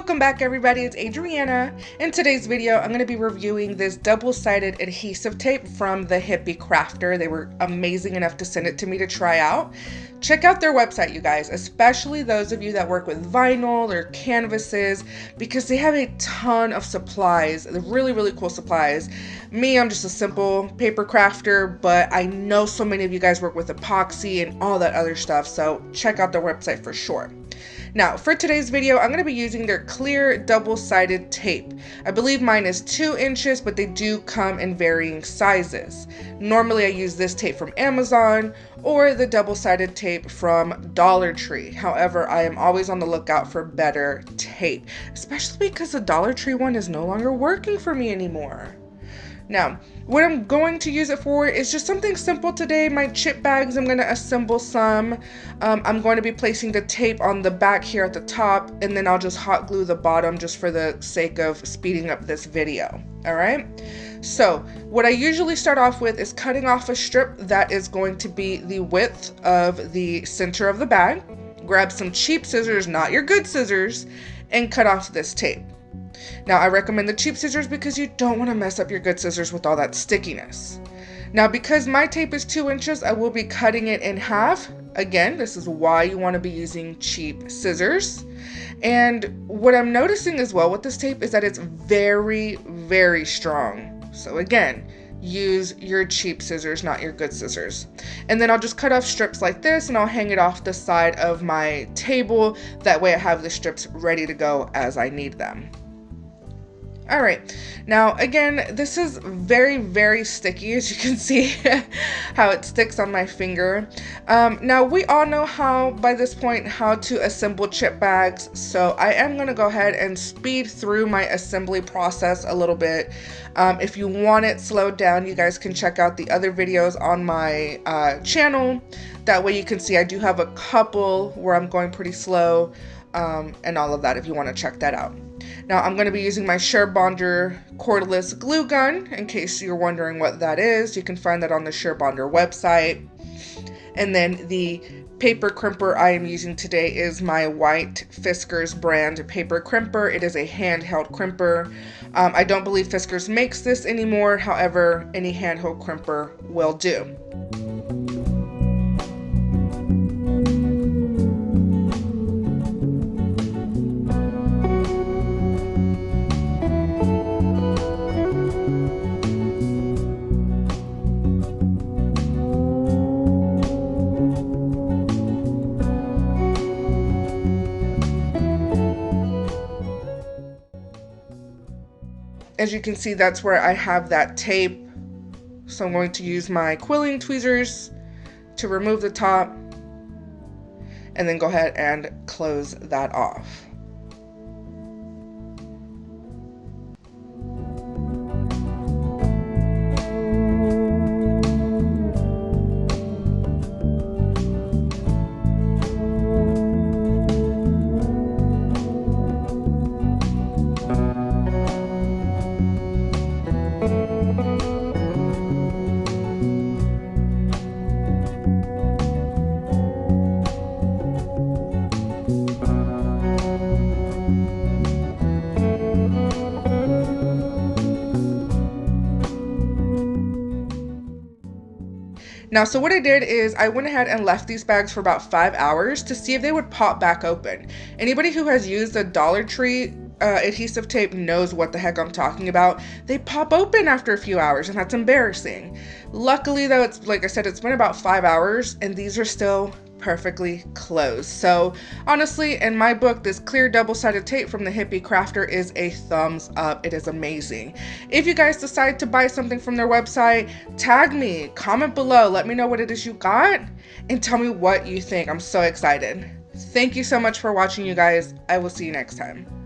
Welcome back everybody, it's Adriana. In today's video, I'm going to be reviewing this double-sided adhesive tape from the Hippie Crafter. They were amazing enough to send it to me to try out. Check out their website, you guys, especially those of you that work with vinyl or canvases, because they have a ton of supplies, really cool supplies. Me, I'm just a simple paper crafter, but I know so many of you guys work with epoxy and all that other stuff, so check out their website for sure. Now, for today's video, I'm going to be using their clear double-sided tape. I believe mine is 2 inches, but they do come in varying sizes. Normally, I use this tape from Amazon or the double-sided tape from Dollar Tree. However, I am always on the lookout for better tape, especially because the Dollar Tree one is no longer working for me anymore. Now, what I'm going to use it for is just something simple today. My chip bags, I'm going to assemble some. I'm going to be placing the tape on the back here at the top, and then I'll just hot glue the bottom just for the sake of speeding up this video. All right. So what I usually start off with is cutting off a strip that is going to be the width of the center of the bag. Grab some cheap scissors, not your good scissors, and cut off this tape. Now, I recommend the cheap scissors because you don't want to mess up your good scissors with all that stickiness. Now, because my tape is 2 inches, I will be cutting it in half. Again, this is why you want to be using cheap scissors. And what I'm noticing as well with this tape is that it's very strong. So again, use your cheap scissors, not your good scissors. And then I'll just cut off strips like this and I'll hang it off the side of my table. That way I have the strips ready to go as I need them. All right, now again, this is very sticky, as you can see how it sticks on my finger. Now we all know how, by this point, how to assemble chip bags, so I am gonna go ahead and speed through my assembly process a little bit. If you want it slowed down, you guys can check out the other videos on my channel. That way you can see I do have a couple where I'm going pretty slow and all of that if you want to check that out. Now I'm going to be using my SureBonder cordless glue gun. In case you're wondering what that is, you can find that on the SureBonder website. And then the paper crimper I am using today is my white Fiskars brand paper crimper. It is a handheld crimper. I don't believe Fiskars makes this anymore. However, any handheld crimper will do. As you can see, that's where I have that tape. So I'm going to use my quilling tweezers to remove the top and then go ahead and close that off. Now, so what I did is I went ahead and left these bags for about 5 hours to see if they would pop back open. Anybody who has used the Dollar Tree adhesive tape knows what the heck I'm talking about. They pop open after a few hours, and that's embarrassing. Luckily though, it's like I said, it's been about 5 hours and these are still perfectly closed. So honestly, in my book, this clear double-sided tape from the Hippie Crafter is a thumbs up. It is amazing. If you guys decide to buy something from their website, tag me, comment below, let me know what it is you got, and tell me what you think. I'm so excited. Thank you so much for watching, you guys. I will see you next time.